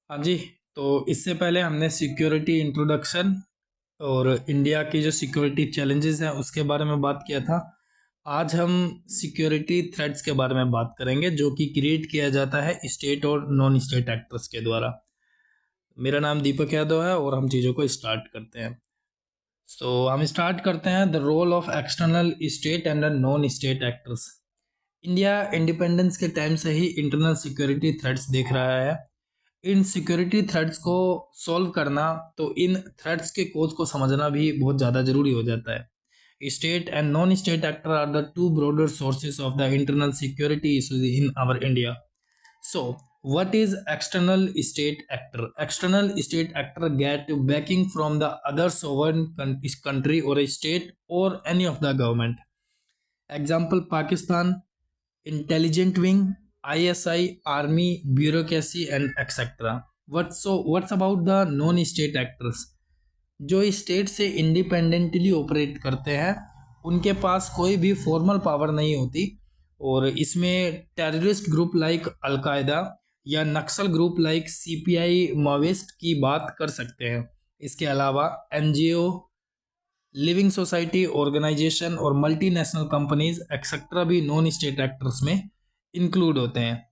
हाँ जी। तो इससे पहले हमने सिक्योरिटी इंट्रोडक्शन और इंडिया की जो सिक्योरिटी चैलेंजेस हैं उसके बारे में बात किया था। आज हम सिक्योरिटी थ्रेट्स के बारे में बात करेंगे जो कि क्रिएट किया जाता है स्टेट और नॉन स्टेट एक्टर्स के द्वारा। मेरा नाम दीपक यादव है और हम चीज़ों को स्टार्ट करते हैं। हम स्टार्ट करते हैं the role of external state and non state actors. India independence के टाइम से ही इंटरनल सिक्योरिटी थ्रेट्स देख रहा है। इन सिक्योरिटी थ्रेट्स को सॉल्व करना, तो इन थ्रेट्स के कोज को समझना भी बहुत ज़्यादा ज़रूरी हो जाता है। State and non state actor are the two broader sources of the internal security issues in our India. So, what is external state actor? External state actor get backing from the other sovereign country or a state or any of the government. Example: Pakistan, intelligent wing, ISI, army, bureaucracy, and etc. What's about the non-state actors? जो state से independently operate करते हैं, उनके पास कोई भी formal power नहीं होती और इसमें टेररिस्ट ग्रुप लाइक अलकायदा या नक्सल ग्रुप लाइक सीपीआई माओइस्ट की बात कर सकते हैं। इसके अलावा एनजीओ, लिविंग सोसाइटी ऑर्गेनाइजेशन और मल्टीनेशनल कंपनीज एक्सेट्रा भी नॉन स्टेट एक्टर्स में इंक्लूड होते हैं।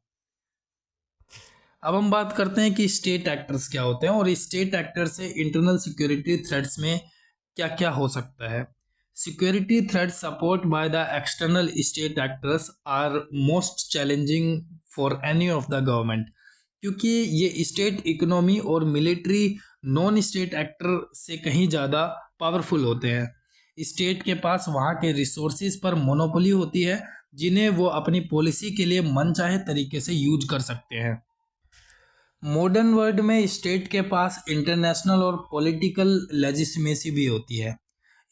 अब हम बात करते हैं कि स्टेट एक्टर्स क्या होते हैं और स्टेट एक्टर से इंटरनल सिक्योरिटी थ्रेट्स में क्या क्या हो सकता है। Security threats support by the external state actors are most challenging for any of the government, क्योंकि ये स्टेट इकोनॉमी और मिलिट्री नॉन स्टेट एक्टर से कहीं ज़्यादा पावरफुल होते हैं। स्टेट के पास वहाँ के रिसोर्सिस पर मोनोपोली होती है जिन्हें वो अपनी पॉलिसी के लिए मनचाहे तरीके से यूज कर सकते हैं। मॉडर्न वर्ल्ड में स्टेट के पास इंटरनेशनल और पॉलिटिकल लेजिस्लेसी भी होती है।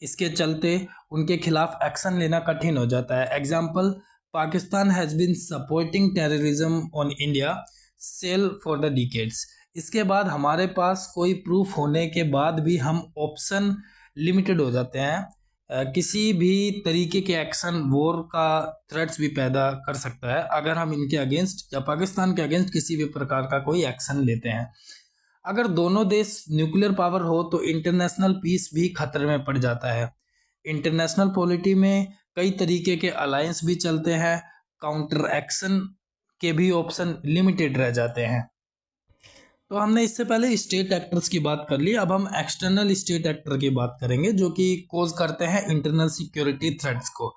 इसके चलते उनके खिलाफ एक्शन लेना कठिन हो जाता है। Example: Pakistan has been supporting terrorism on India soil for the decades. इसके बाद हमारे पास कोई प्रूफ होने के बाद भी हम ऑप्शन लिमिटेड हो जाते हैं। किसी भी तरीके के एक्शन वॉर का थ्रेट्स भी पैदा कर सकता है अगर हम इनके अगेंस्ट या पाकिस्तान के अगेंस्ट किसी भी प्रकार का कोई एक्शन लेते हैं। अगर दोनों देश न्यूक्लियर पावर हो तो इंटरनेशनल पीस भी खतरे में पड़ जाता है। इंटरनेशनल पॉलिटी में कई तरीके के अलायंस भी चलते हैं, काउंटर एक्शन के भी ऑप्शन लिमिटेड रह जाते हैं। तो हमने इससे पहले स्टेट एक्टर्स की बात कर ली, अब हम एक्सटर्नल स्टेट एक्टर की बात करेंगे जो कि कोज करते हैं इंटरनल सिक्योरिटी थ्रेट्स को।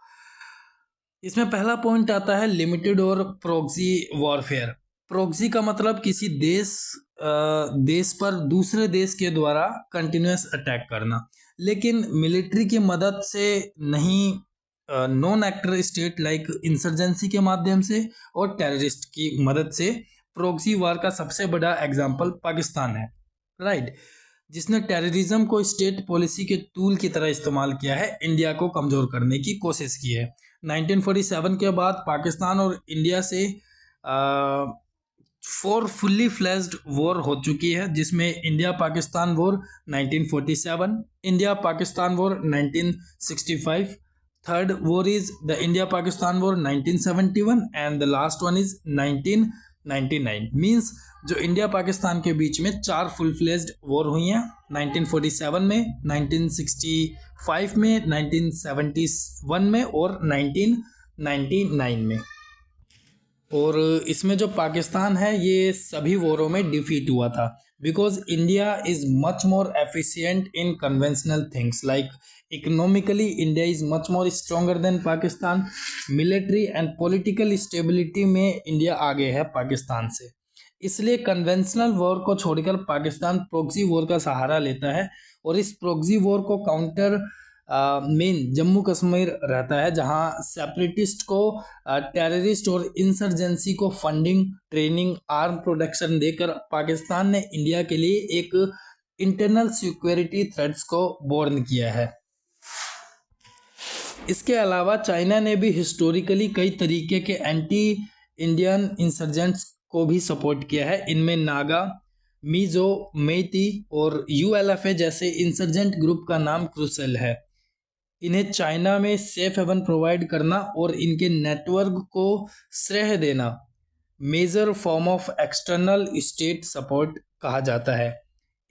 इसमें पहला पॉइंट आता है लिमिटेड और प्रोक्सी वॉरफेयर। प्रोक्सी का मतलब किसी देश पर दूसरे देश के द्वारा कंटिन्यूस अटैक करना, लेकिन मिलिट्री की मदद से नहीं, non actor state like insurgency के माध्यम से और टेररिस्ट की मदद से। प्रोक्सी वार का सबसे बड़ा एग्जाम्पल पाकिस्तान है, राइट, जिसने टेररिज्म को स्टेट पॉलिसी के टूल की तरह इस्तेमाल किया है, इंडिया को कमज़ोर करने की कोशिश की है। 1947 के बाद पाकिस्तान और इंडिया से 4 फुल्ली फ्लेज्ड वॉर हो चुकी है, जिसमें India Pakistan war 1947, India Pakistan war 1965, third war is the India Pakistan war 1971 and the last one is 1999। Means जो इंडिया पाकिस्तान के बीच में 4 फुल फ्लेज्ड वॉर हुई हैं, 1947 में, 1965 में, 1971 में और 1999 में। और इसमें जो पाकिस्तान है ये सभी वॉरों में डिफीट हुआ था, because India is much more efficient in conventional things like economically India is much more stronger then Pakistan. Military and political stability में इंडिया आगे है पाकिस्तान से, इसलिए कन्वेंशनल वॉर को छोड़कर पाकिस्तान प्रॉक्सी वॉर का सहारा लेता है। और इस प्रॉक्सी वॉर को काउंटर मेन जम्मू कश्मीर रहता है, जहां सेपरेटिस्ट को टेररिस्ट और इंसर्जेंसी को फंडिंग, ट्रेनिंग, आर्म प्रोडक्शन देकर पाकिस्तान ने इंडिया के लिए एक इंटरनल सिक्योरिटी थ्रेट्स को बॉर्न किया है। इसके अलावा चाइना ने भी हिस्टोरिकली कई तरीके के एंटी इंडियन इंसर्जेंट्स को भी सपोर्ट किया है। इनमें नागा, मीजो, मेइती और यूएलएफए जैसे इंसर्जेंट ग्रुप का नाम क्रूशल है। इन्हें चाइना में सेफ हेवन प्रोवाइड करना और इनके नेटवर्क को श्रेय देना major form of external state support कहा जाता है।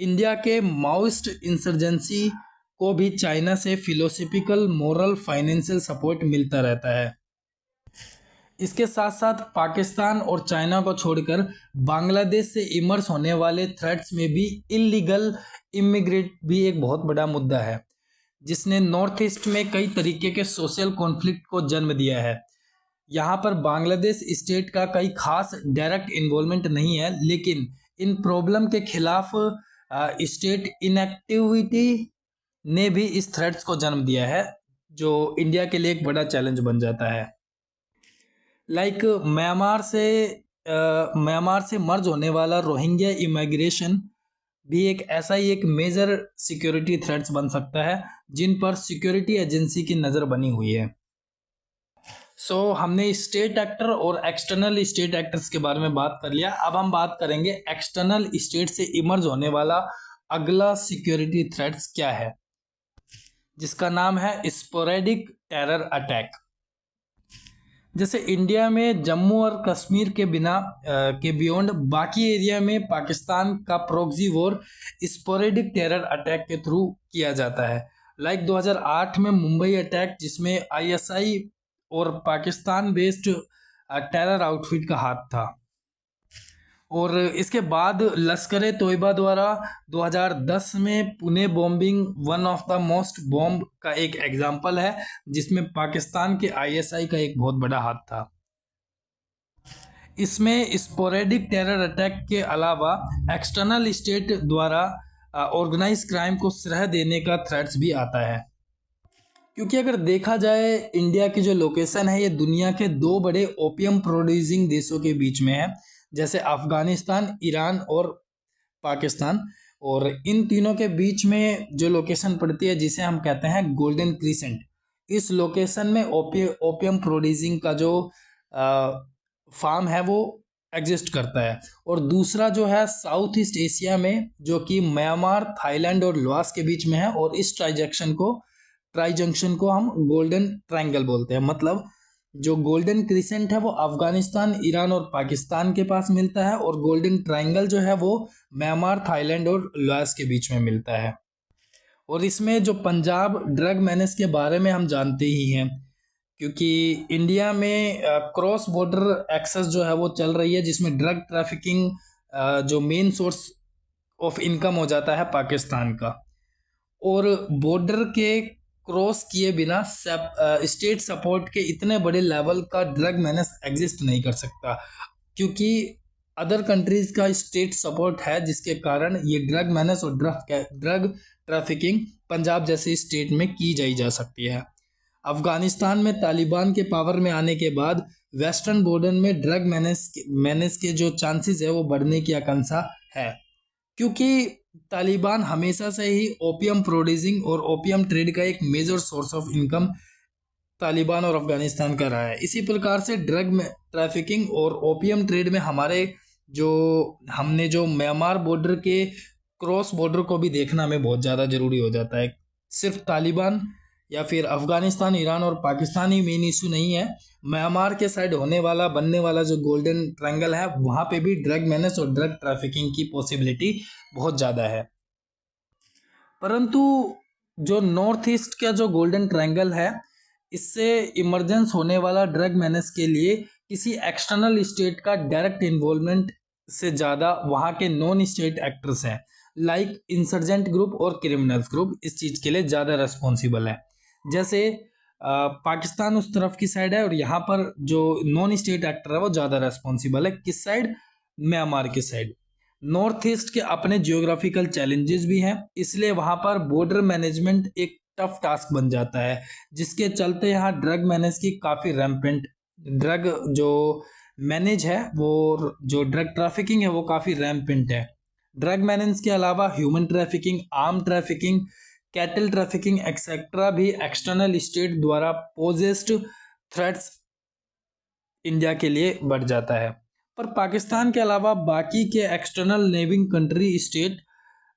इंडिया के माओइस्ट इंसर्जेंसी को भी चाइना से फिलोसफिकल, मोरल, फाइनेंशियल सपोर्ट मिलता रहता है। इसके साथ साथ पाकिस्तान और चाइना को छोड़कर बांग्लादेश से इमर्ज होने वाले थ्रेट्स में भी इलीगल इमिग्रेट भी एक बहुत बड़ा मुद्दा है, जिसने नॉर्थ ईस्ट में कई तरीके के सोशल कॉन्फ्लिक्ट को जन्म दिया है। यहाँ पर बांग्लादेश स्टेट का कई खास डायरेक्ट इन्वॉल्वमेंट नहीं है, लेकिन इन प्रॉब्लम के खिलाफ स्टेट इनएक्टिविटी ने भी इस थ्रेट्स को जन्म दिया है, जो इंडिया के लिए एक बड़ा चैलेंज बन जाता है। लाइक म्यांमार से मर्ज होने वाला रोहिंग्या इमिग्रेशन भी एक ऐसा ही एक मेजर सिक्योरिटी थ्रेट्स बन सकता है, जिन पर सिक्योरिटी एजेंसी की नज़र बनी हुई है। हमने स्टेट एक्टर और एक्सटर्नल स्टेट एक्टर्स के बारे में बात कर लिया। अब हम बात करेंगे एक्सटर्नल स्टेट से इमर्ज होने वाला अगला सिक्योरिटी थ्रेट्स क्या है, जिसका नाम है स्पोरेडिक टेरर अटैक। जैसे इंडिया में जम्मू और कश्मीर के बियॉन्ड बाकी एरिया में पाकिस्तान का proxy war sporadic terror attack के थ्रू किया जाता है। लाइक 2008 में मुंबई अटैक, जिसमें आईएसआई और पाकिस्तान बेस्ड टेरर आउटफिट का हाथ था। और इसके बाद लश्कर तोयबा द्वारा 2010 में Pune bombing one of the most bomb का एक एग्जाम्पल है, जिसमें पाकिस्तान के आईएसआई का एक बहुत बड़ा हाथ था। इसमें स्पोरेडिक टेरर अटैक के अलावा एक्सटर्नल स्टेट द्वारा ऑर्गेनाइज क्राइम को श्रेय देने का थ्रेट्स भी आता है। क्योंकि अगर देखा जाए इंडिया की जो लोकेशन है, ये दुनिया के दो बड़े ओपियम प्रोड्यूसिंग देशों के बीच में है, जैसे अफगानिस्तान, ईरान और पाकिस्तान। और इन तीनों के बीच में जो लोकेशन पड़ती है, जिसे हम कहते हैं गोल्डन क्रीसेंट, इस लोकेशन में ओपियम प्रोड्यूसिंग का जो फार्म है वो एग्जिस्ट करता है। और दूसरा जो है साउथ ईस्ट एशिया में, जो कि म्यांमार, थाईलैंड और लाओस के बीच में है। और इस ट्राई जंक्शन को हम गोल्डन ट्रायंगल बोलते हैं। मतलब जो गोल्डन क्रिसेंट है वो अफगानिस्तान, ईरान और पाकिस्तान के पास मिलता है, और गोल्डन ट्रायंगल जो है वो म्यांमार, थाईलैंड और लाओस के बीच में मिलता है। और इसमें जो पंजाब ड्रग मेनेस के बारे में हम जानते ही हैं, क्योंकि इंडिया में क्रॉस बॉर्डर एक्सेस जो है वो चल रही है, जिसमें ड्रग ट्रैफिकिंग जो मेन सोर्स ऑफ इनकम हो जाता है पाकिस्तान का। और बॉर्डर के क्रॉस किए बिना स्टेट सपोर्ट के इतने बड़े लेवल का ड्रग मेनेस एग्जिस्ट नहीं कर सकता, क्योंकि अदर कंट्रीज का स्टेट सपोर्ट है, जिसके कारण ये ड्रग मेनेस और ड्रग ट्रैफिकिंग पंजाब जैसे स्टेट में की जा सकती है। अफगानिस्तान में तालिबान के पावर में आने के बाद वेस्टर्न बॉर्डर में ड्रग मेनेस के जो चांसेस है वो बढ़ने की आकांक्षा है, क्योंकि तालिबान हमेशा से ही ओपियम प्रोड्यूसिंग और ओपियम ट्रेड का एक major source of income Taliban और अफगानिस्तान का रहा है। इसी प्रकार से ड्रग ट्रैफिकिंग और ओपियम ट्रेड में हमने जो म्यांमार बॉर्डर के क्रॉस बॉर्डर को भी देखना हमें बहुत ज़्यादा ज़रूरी हो जाता है। सिर्फ तालिबान या फिर अफगानिस्तान, ईरान और पाकिस्तान ही मेन इशू नहीं है, म्यांमार के साइड बनने वाला जो गोल्डन ट्रायंगल है, वहाँ पे भी ड्रग मेनेस और ड्रग ट्रैफिकिंग की पॉसिबिलिटी बहुत ज़्यादा है। परंतु जो नॉर्थ ईस्ट का जो गोल्डन ट्रायंगल है, इससे इमरजेंस होने वाला ड्रग मेनेस के लिए किसी एक्सटर्नल स्टेट का डायरेक्ट इन्वॉल्वमेंट से ज़्यादा वहाँ के नॉन स्टेट एक्टर्स हैं, लाइक इंसर्जेंट ग्रुप और क्रिमिनल्स ग्रुप, इस चीज़ के लिए ज़्यादा रेस्पॉन्सिबल है। जैसे पाकिस्तान उस तरफ की साइड है, और यहाँ पर जो नॉन स्टेट एक्टर है वो ज़्यादा रेस्पॉन्सिबल है। किस साइड? म्यांमार की साइड। नॉर्थ ईस्ट के अपने जियोग्राफिकल चैलेंजेस भी हैं, इसलिए वहाँ पर बॉर्डर मैनेजमेंट एक टफ टास्क बन जाता है, जिसके चलते यहाँ ड्रग मैनेज की काफ़ी रैम्पेंट ड्रग जो मैनेज है वो जो ड्रग ट्रैफिकिंग है वो काफ़ी रैम्पेंट है। ड्रग मैनेज के अलावा human trafficking, arm trafficking, cattle trafficking etcetera भी एक्सटर्नल स्टेट द्वारा पोजेस्ड थ्रेट्स इंडिया के लिए बढ़ जाता है। पर पाकिस्तान के अलावा बाकी के एक्सटर्नल नेबिंग कंट्री स्टेट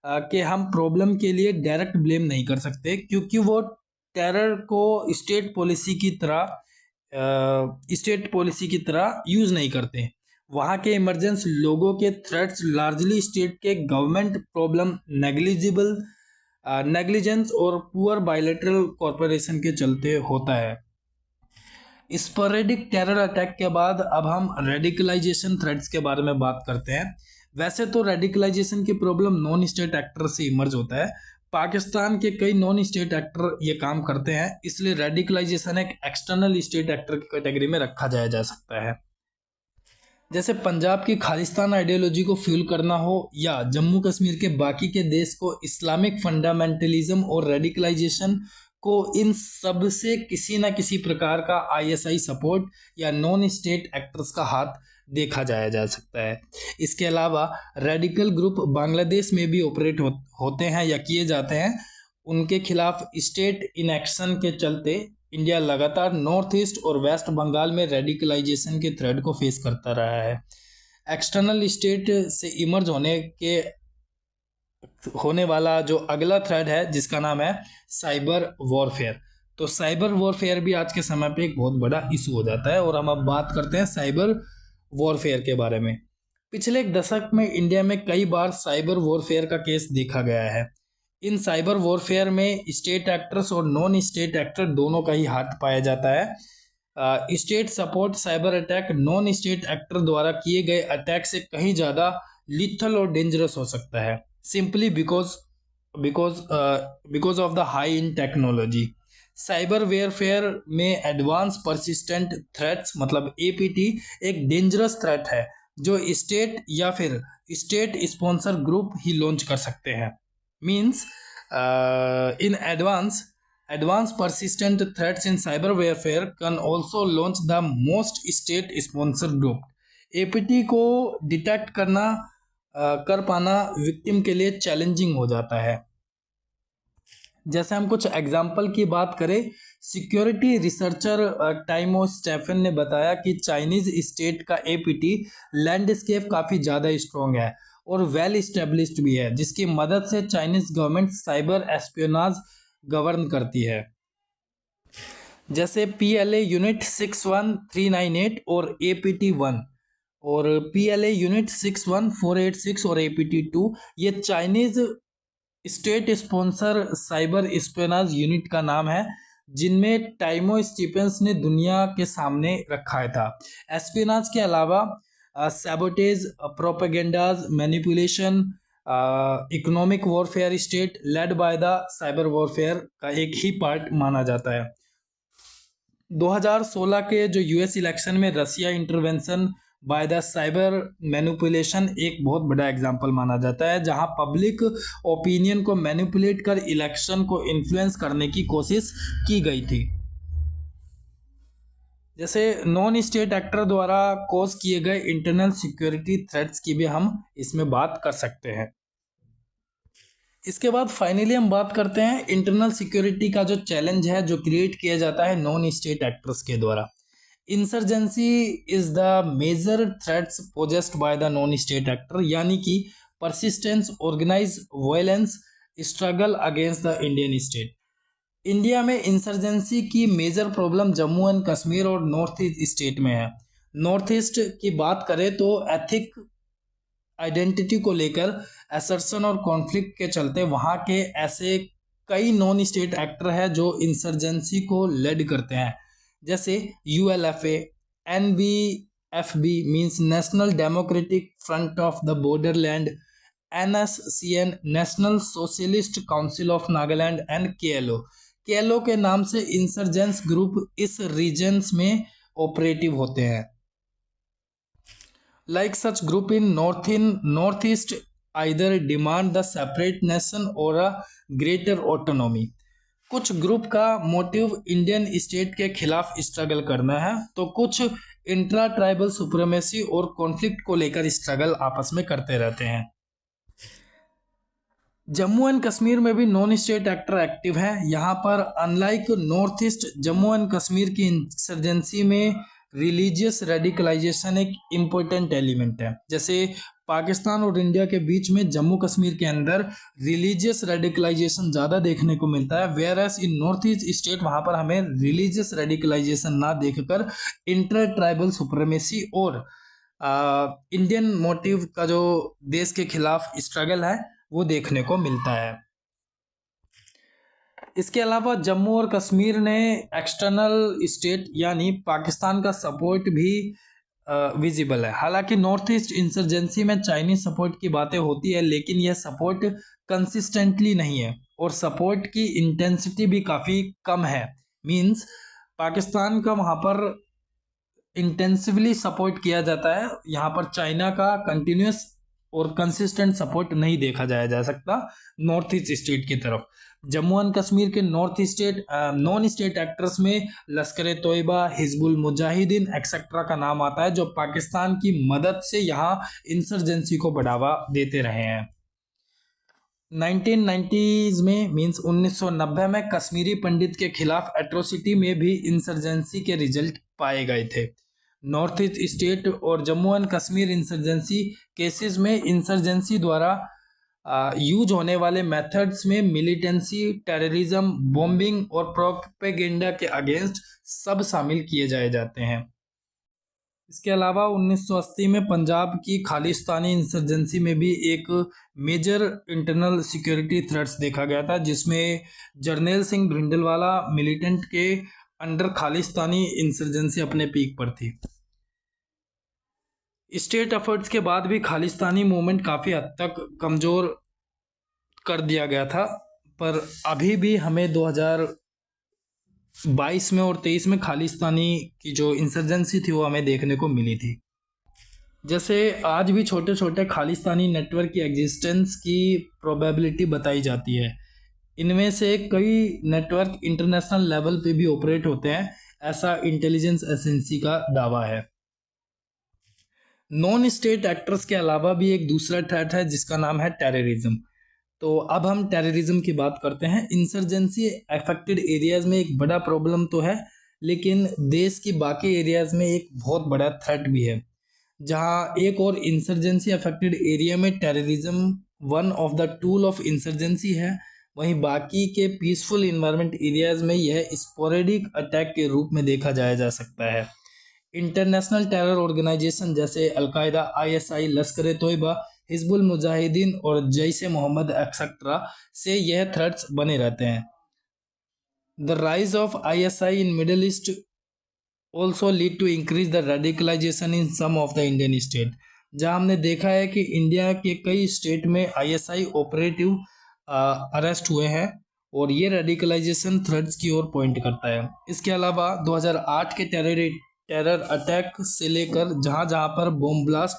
के हम प्रॉब्लम के लिए डायरेक्ट ब्लेम नहीं कर सकते, क्योंकि वो टेरर को स्टेट पॉलिसी की तरह यूज़ नहीं करते। वहाँ के इमरजेंस लोगों के थ्रेट्स लार्जली स्टेट के गवर्नमेंट प्रॉब्लम, नेग्लिजेंस और पुअर बायलैटरल कॉर्पोरेशन के चलते होता है। स्पोरेडिक टेरर अटैक के बाद अब हम रेडिकलाइजेशन थ्रेट्स के बारे में बात करते हैं। वैसे तो रेडिकलाइजेशन की प्रॉब्लम नॉन स्टेट एक्टर से इमर्ज होता है। पाकिस्तान के कई नॉन स्टेट एक्टर ये काम करते हैं, इसलिए रेडिकलाइजेशन एक एक्सटर्नल स्टेट एक्टर की कैटेगरी में रखा जाया जा सकता है। जैसे पंजाब की खालिस्तान आइडियोलॉजी को फ्यूल करना हो या जम्मू कश्मीर के बाकी के देश को इस्लामिक फंडामेंटलिज्म और रेडिकलाइजेशन को, इन सब से किसी ना किसी प्रकार का आईएसआई सपोर्ट या नॉन स्टेट एक्टर्स का हाथ देखा जाया जा सकता है। इसके अलावा रेडिकल ग्रुप बांग्लादेश में भी ऑपरेट होते हैं या किए जाते हैं। उनके खिलाफ स्टेट इनएक्शन के चलते इंडिया लगातार नॉर्थ ईस्ट और वेस्ट बंगाल में रेडिकलाइजेशन के थ्रेड को फेस करता रहा है। एक्सटर्नल स्टेट से इमर्ज होने वाला जो अगला थ्रेड है, जिसका नाम है साइबर वॉरफेयर। तो साइबर वॉरफेयर भी आज के समय पे एक बहुत बड़ा इशू हो जाता है, और हम अब बात करते हैं साइबर वॉरफेयर के बारे में। पिछले एक दशक में इंडिया में कई बार साइबर वॉरफेयर का केस देखा गया है। इन साइबर वॉरफेयर में स्टेट एक्टर्स और नॉन स्टेट एक्टर दोनों का ही हाथ पाया जाता है। State support cyber attack non state actor द्वारा किए गए अटैक से कहीं ज़्यादा लिथल और डेंजरस हो सकता है, simply because of the high in technology. Cyber warfare में एडवांस परसिस्टेंट थ्रेट्स मतलब एपीटी एक डेंजरस थ्रेट है जो स्टेट या फिर स्टेट स्पॉन्सर ग्रुप ही लॉन्च कर सकते हैं। Means in advanced persistent threats in cyber warfare can also launch the most state sponsored group। APT को डिटेक्ट कर पाना विक्टिम के लिए चैलेंजिंग हो जाता है। जैसे हम कुछ एग्जाम्पल की बात करें, सिक्योरिटी रिसर्चर टाइमो स्टेफन ने बताया कि चाइनीज स्टेट का एपीटी लैंडस्केप काफ़ी ज़्यादा स्ट्रॉन्ग है और वेल इस्टेब्लिश्ड भी है, जिसकी मदद से Chinese government cyber espionage govern करती है। जैसे PLA यूनिट 61398 और APT1 और PLA यूनिट 61486 और APT2 ये Chinese state sponsor cyber espionage unit का नाम है, जिनमें टाइमो स्टीफेंस ने दुनिया के सामने रखा था। एस्पियोनाज के अलावा sabotage, propagandas, manipulation, economic warfare state led by the cyber warfare का एक ही पार्ट माना जाता है। 2016 के जो यूएस इलेक्शन में Russia intervention by the cyber manipulation एक बहुत बड़ा एग्जाम्पल माना जाता है, जहां पब्लिक ओपिनियन को मैनिपुलेट कर इलेक्शन को इन्फ्लुएंस करने की कोशिश की गई थी। जैसे नॉन स्टेट एक्टर द्वारा कॉज किए गए इंटरनल सिक्योरिटी थ्रेट्स की भी हम इसमें बात कर सकते हैं। इसके बाद फाइनली हम बात करते हैं इंटरनल सिक्योरिटी का जो चैलेंज है जो क्रिएट किया जाता है नॉन स्टेट एक्टर्स के द्वारा। Insurgency is the major threats posed by the non state actor, यानी कि persistence, organise violence, struggle against the Indian state. India में इंसर्जेंसी की major problem Jammu and Kashmir और नॉर्थ ईस्ट स्टेट में है। नॉर्थ ईस्ट की बात करें तो एथिक आइडेंटिटी को लेकर असर्शन और कॉन्फ्लिक्ट के चलते वहाँ के ऐसे कई नॉन स्टेट एक्टर हैं जो इंसर्जेंसी को लेड करते हैं। जैसे ULFA, NBFB means national democratic front of the Borderland, NSCN national socialist council of Nagaland and KLO के नाम से इंसर्जेंस ग्रुप इस रीजन्स में ऑपरेटिव होते हैं। Like such group in northeast either demand the separate nation or a greater autonomy। कुछ group का motive Indian state के खिलाफ स्ट्रगल करना है, तो कुछ इंट्रा ट्राइबल सुप्रीमेसी और कॉन्फ्लिक्ट को लेकर स्ट्रगल आपस में करते रहते हैं। जम्मू एंड कश्मीर में भी नॉन स्टेट एक्टर एक्टिव है। यहाँ पर unlike north east, Jammu and Kashmir की इंसर्जेंसी में रिलीजियस रेडिकलाइजेशन एक इम्पोर्टेंट एलिमेंट है। जैसे पाकिस्तान और इंडिया के बीच में जम्मू कश्मीर के अंदर रिलीजियस रेडिकलाइजेशन ज़्यादा देखने को मिलता है, whereas in north east state वहाँ पर हमें रिलीजियस रेडिकलाइजेशन ना देखकर इंटर ट्राइबल सुप्रीमेसी और इंडियन मोटिव का जो देश के खिलाफ स्ट्रगल है वो देखने को मिलता है। इसके अलावा जम्मू और कश्मीर ने एक्सटर्नल स्टेट यानी पाकिस्तान का सपोर्ट भी विजिबल है। हालांकि नॉर्थ ईस्ट इंसर्जेंसी में चाइनीज सपोर्ट की बातें होती है, लेकिन यह सपोर्ट कंसिस्टेंटली नहीं है और सपोर्ट की इंटेंसिटी भी काफ़ी कम है। मींस पाकिस्तान का वहाँ पर इंटेंसिवली सपोर्ट किया जाता है, यहाँ पर चाइना का कंटिन्यूस और कंसिस्टेंट सपोर्ट नहीं देखा जाया जा सकता नॉर्थ ईस्ट स्टेट की तरफ। जम्मू एंड कश्मीर के north state non state actors में लश्कर तोयबा, हिजबुल मुजाहिदीन एक्सेट्रा का नाम आता है, जो पाकिस्तान की मदद से यहाँ इंसर्जेंसी को बढ़ावा देते रहे हैं। 1990s में मींस 1990 में कश्मीरी पंडित के खिलाफ एट्रोसिटी में भी इंसर्जेंसी के रिजल्ट पाए गए थे। नॉर्थ ईस्ट स्टेट और Jammu and Kashmir insurgency cases में इंसर्जेंसी द्वारा यूज होने वाले मेथड्स में मिलिटेंसी, टेररिज्म, बॉम्बिंग और प्रोपेगेंडा के अगेंस्ट सब शामिल किए जाते हैं। इसके अलावा 1980 में पंजाब की खालिस्तानी इंसर्जेंसी में भी एक मेजर इंटरनल सिक्योरिटी थ्रेट्स देखा गया था, जिसमें जर्नैल सिंह भिंडरवाला मिलिटेंट के अंडर खालिस्तानी इंसर्जेंसी अपने पीक पर थी। स्टेट एफर्ट्स के बाद भी खालिस्तानी मूवमेंट काफ़ी हद तक कमज़ोर कर दिया गया था, पर अभी भी हमें 2022 में और 23 में खालिस्तानी की जो इंसर्जेंसी थी वो हमें देखने को मिली थी। जैसे आज भी छोटे छोटे खालिस्तानी नेटवर्क की एग्जिस्टेंस की प्रोबेबिलिटी बताई जाती है। इनमें से कई नेटवर्क इंटरनेशनल लेवल पे भी ऑपरेट होते हैं, ऐसा इंटेलिजेंस एजेंसी का दावा है। नॉन स्टेट एक्टर्स के अलावा भी एक दूसरा थ्रेट है जिसका नाम है टेररिज्म। तो अब हम टेररिज्म की बात करते हैं। इंसर्जेंसी अफेक्टेड एरियाज में एक बड़ा प्रॉब्लम तो है, लेकिन देश की बाकी एरियाज में एक बहुत बड़ा थ्रेट भी है। जहां एक और इंसर्जेंसी अफेक्टेड एरिया में terrorism one of the tool of insurgency है, वहीं बाकी के पीसफुल इन्वायरमेंट एरियाज में यह स्पोरेडिक अटैक के रूप में देखा जा सकता है। इंटरनेशनल टेरर ऑर्गेनाइजेशन जैसे अलकायदा, आईएसआई, लश्कर तोयबा, हिजबुल मुजाहिदीन और जैश मोहम्मद एक्सेट्रा से यह थ्रेट्स बने रहते हैं। The rise of ISI in middle east also lead to increase the radicalisation in some of the Indian state. जहां हमने देखा है कि इंडिया के कई स्टेट में आईएसआई ऑपरेटिव अरेस्ट हुए हैं और ये रेडिकलाइजेशन थ्रेट्स की ओर पॉइंट करता है। इसके अलावा 2008 के टेरर अटैक से लेकर जहां पर बॉम्ब ब्लास्ट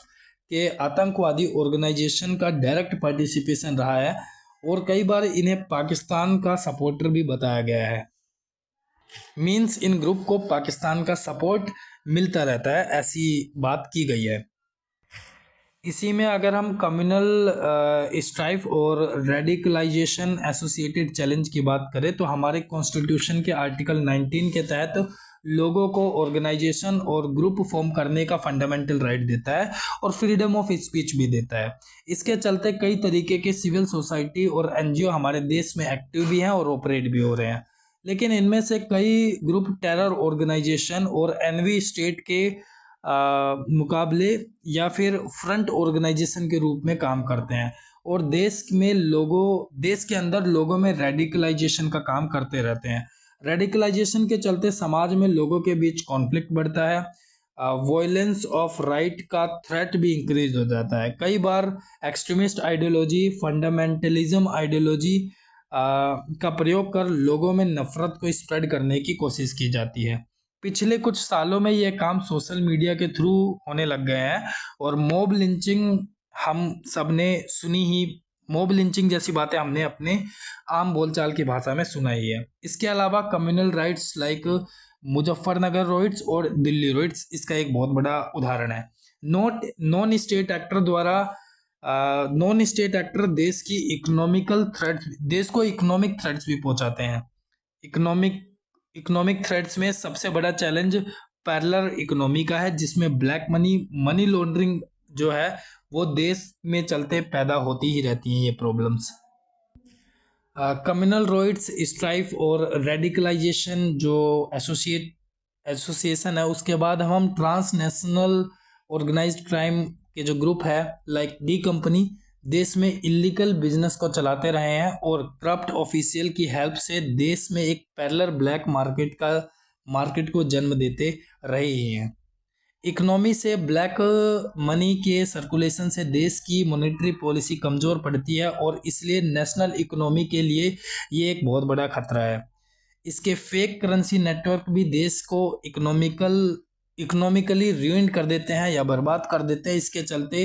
के आतंकवादी ऑर्गेनाइजेशन का डायरेक्ट पार्टिसिपेशन रहा है और कई बार इन्हें पाकिस्तान का सपोर्टर भी बताया गया है। मींस इन ग्रुप को पाकिस्तान का सपोर्ट मिलता रहता है, ऐसी बात की गई है। इसी में अगर हम कम्युनल स्ट्राइफ और रेडिकलाइजेशन एसोसिएटेड चैलेंज की बात करें तो हमारे कॉन्स्टिट्यूशन के आर्टिकल 19 के तहत लोगों को ऑर्गेनाइजेशन और ग्रुप फॉर्म करने का फंडामेंटल राइट देता है और फ्रीडम ऑफ स्पीच भी देता है। इसके चलते कई तरीके के सिविल सोसाइटी और एनजीओ हमारे देश में एक्टिव भी हैं और ऑपरेट भी हो रहे हैं, लेकिन इनमें से कई ग्रुप टेरर ऑर्गेनाइजेशन और एनवी स्टेट के मुकाबले या फिर फ्रंट ऑर्गेनाइजेशन के रूप में काम करते हैं और देश के अंदर लोगों में रेडिकलाइजेशन का काम करते रहते हैं। रेडिकलाइजेशन के चलते समाज में लोगों के बीच कॉन्फ्लिक्ट बढ़ता है, वॉयलेंस ऑफ राइट का थ्रेट भी इंक्रीज हो जाता है। कई बार एक्सट्रीमिस्ट आइडियोलॉजी, फंडामेंटलिज्म आइडियोलॉजी का प्रयोग कर लोगों में नफरत को स्प्रेड करने की कोशिश की जाती है। पिछले कुछ सालों में यह काम सोशल मीडिया के थ्रू होने लग गए हैं और मॉब लिंचिंग हम सबने सुनी ही, मॉब लिंचिंग जैसी बातें हमने अपने आम बोलचाल की भाषा में सुना ही है। इसके अलावा communal riots like Muzaffarnagar rights और दिल्ली राइट्स इसका एक बहुत बड़ा उदाहरण है। नॉन स्टेट एक्टर देश की देश को इकोनॉमिक थ्रेट्स भी पहुंचाते हैं। इकोनॉमिक थ्रेट्स में सबसे बड़ा चैलेंज पैरेलल इकोनॉमी का है, जिसमें ब्लैक मनी लॉन्ड्रिंग जो है वो देश में चलते पैदा होती ही रहती हैं ये प्रॉब्लम्स। कम्युनल राइट्स स्ट्राइफ और रेडिकलाइजेशन जो एसोसिएशन है, उसके बाद हम ट्रांसनेशनल ऑर्गेनाइज्ड क्राइम के जो ग्रुप है लाइक डी कंपनी देश में इलीगल बिजनेस को चलाते रहे हैं और करप्ट ऑफिशियल की हेल्प से देश में एक पैरेलल ब्लैक मार्केट को जन्म देते रहे हैं। इकोनॉमी से ब्लैक मनी के सर्कुलेशन से देश की मॉनेटरी पॉलिसी कमज़ोर पड़ती है और इसलिए नेशनल इकोनॉमी के लिए ये एक बहुत बड़ा खतरा है। इसके फेक करेंसी नेटवर्क भी देश को इकोनॉमिकली ruined कर देते हैं या बर्बाद कर देते हैं। इसके चलते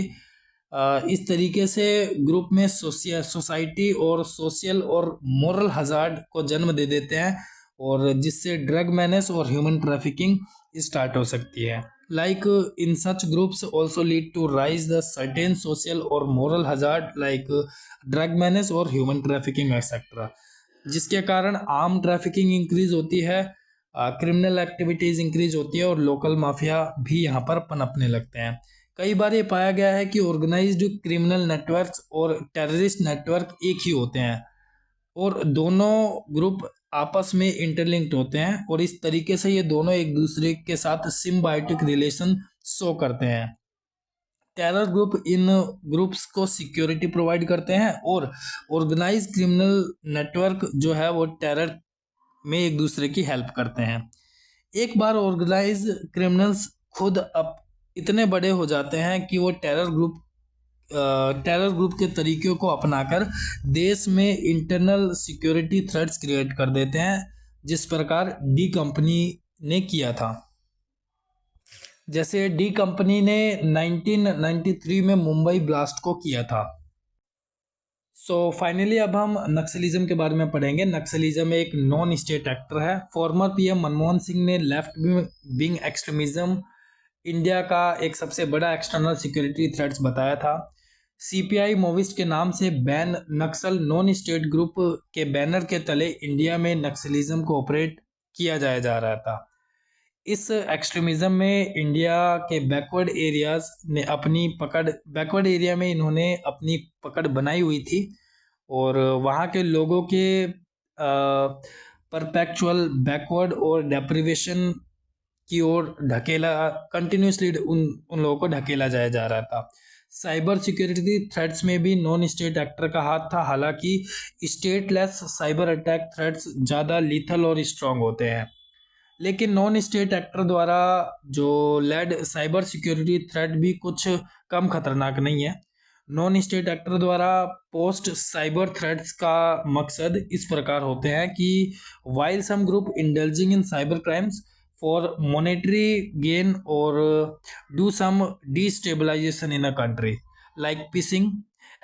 इस तरीके से ग्रुप में सोसाइटी और सोशल और मोरल हजार्ड को जन्म दे देते हैं और जिससे ड्रग मैनेज और ह्यूमन ट्रैफिकिंग स्टार्ट हो सकती है। Like in such groups also lead to raise the certain social और moral hazard like drug menace और ह्यूमन ट्रैफिकिंग एक्सेट्रा, जिसके कारण आर्म ट्रैफिकिंग इंक्रीज होती है, क्रिमिनल एक्टिविटीज इंक्रीज होती है और लोकल माफिया भी यहाँ पर पनपने लगते हैं। कई बार ये पाया गया है कि ऑर्गेनाइज्ड क्रिमिनल नेटवर्क्स और टेररिस्ट नेटवर्क एक ही होते हैं और दोनों ग्रुप आपस में इंटरलिंक्ड होते हैं और इस तरीके से ये दोनों एक दूसरे के साथ सिम्बायोटिक रिलेशन शो करते हैं। टेरर ग्रुप इन ग्रुप्स को सिक्योरिटी प्रोवाइड करते हैं और ऑर्गेनाइज क्रिमिनल नेटवर्क जो है वो टेरर में एक दूसरे की हेल्प करते हैं। एक बार ऑर्गेनाइज क्रिमिनल्स खुद अब इतने बड़े हो जाते हैं कि वो टेरर ग्रुप के तरीक़ों को अपनाकर देश में इंटरनल सिक्योरिटी थ्रेट्स क्रिएट कर देते हैं, जिस प्रकार डी कंपनी ने किया था। जैसे डी कंपनी ने 1993 में मुंबई ब्लास्ट को किया था। फाइनली अब हम नक्सलिज्म के बारे में पढ़ेंगे। नक्सलिज्म एक नॉन स्टेट एक्टर है। फॉर्मर पीएम मनमोहन सिंह ने लेफ्ट विंग एक्सट्रीमिज्म इंडिया का एक सबसे बड़ा एक्सटर्नल सिक्योरिटी थ्रेट्स बताया था। सीपीआई मूविस्ट के नाम से बैन नक्सल नॉन स्टेट ग्रुप के बैनर के तले इंडिया में नक्सलिज्म को ऑपरेट किया जा रहा था। इस एक्सट्रीमिज्म में इंडिया के बैकवर्ड एरिया में इन्होंने अपनी पकड़ बनाई हुई थी और वहाँ के लोगों के परपेचुअल बैकवर्ड और डेप्रिवेशन की ओर कंटिन्यूसली उन लोगों को ढकेला जा रहा था। साइबर सिक्योरिटी थ्रेट्स में भी नॉन स्टेट एक्टर का हाथ था। हालांकि स्टेटलेस साइबर अटैक थ्रेट्स ज़्यादा लीथल और स्ट्रांग होते हैं, लेकिन नॉन स्टेट एक्टर द्वारा जो लेड साइबर सिक्योरिटी थ्रेट भी कुछ कम खतरनाक नहीं है। नॉन स्टेट एक्टर द्वारा पोस्ट साइबर थ्रेट्स का मकसद इस प्रकार होते हैं कि while some group indulging in cyber crimes for monetary gain और do some destabilisation in a country like phishing,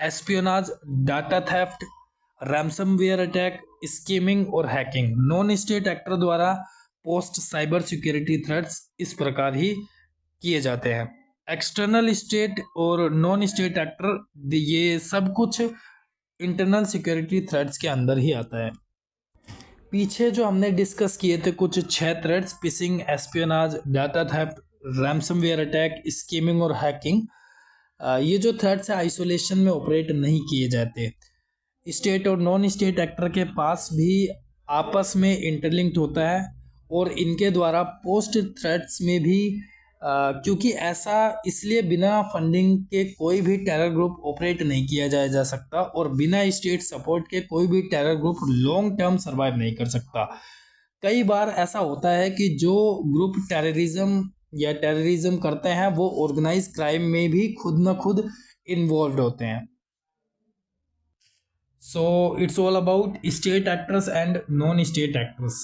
espionage, data theft, ransomware attack, skimming और हैकिंग। नॉन स्टेट एक्टर द्वारा पोस्ट साइबर सिक्योरिटी थ्रेट्स इस प्रकार ही किए जाते हैं। External state और नॉन स्टेट एक्टर ये सब कुछ इंटरनल सिक्योरिटी थ्रेट्स के अंदर ही आता है। पीछे जो हमने डिस्कस किए थे कुछ 6 threats, phishing, espionage, data theft, ransomware attack, skimming और हैकिंग, ये जो थ्रेट्स है आइसोलेशन में ऑपरेट नहीं किए जाते। स्टेट और नॉन स्टेट एक्टर के पास भी आपस में इंटरलिंक्ड होता है और इनके द्वारा पोस्ट थ्रेट्स में भी क्योंकि ऐसा इसलिए बिना फंडिंग के कोई भी टेरर ग्रुप ऑपरेट नहीं किया जा सकता और बिना स्टेट सपोर्ट के कोई भी terror group long term survive नहीं कर सकता। कई बार ऐसा होता है कि जो ग्रुप टेररिज्म करते हैं वो ऑर्गेनाइज क्राइम में भी खुद न खुद इन्वॉल्व होते हैं। So it's all about state actors and non-state actors.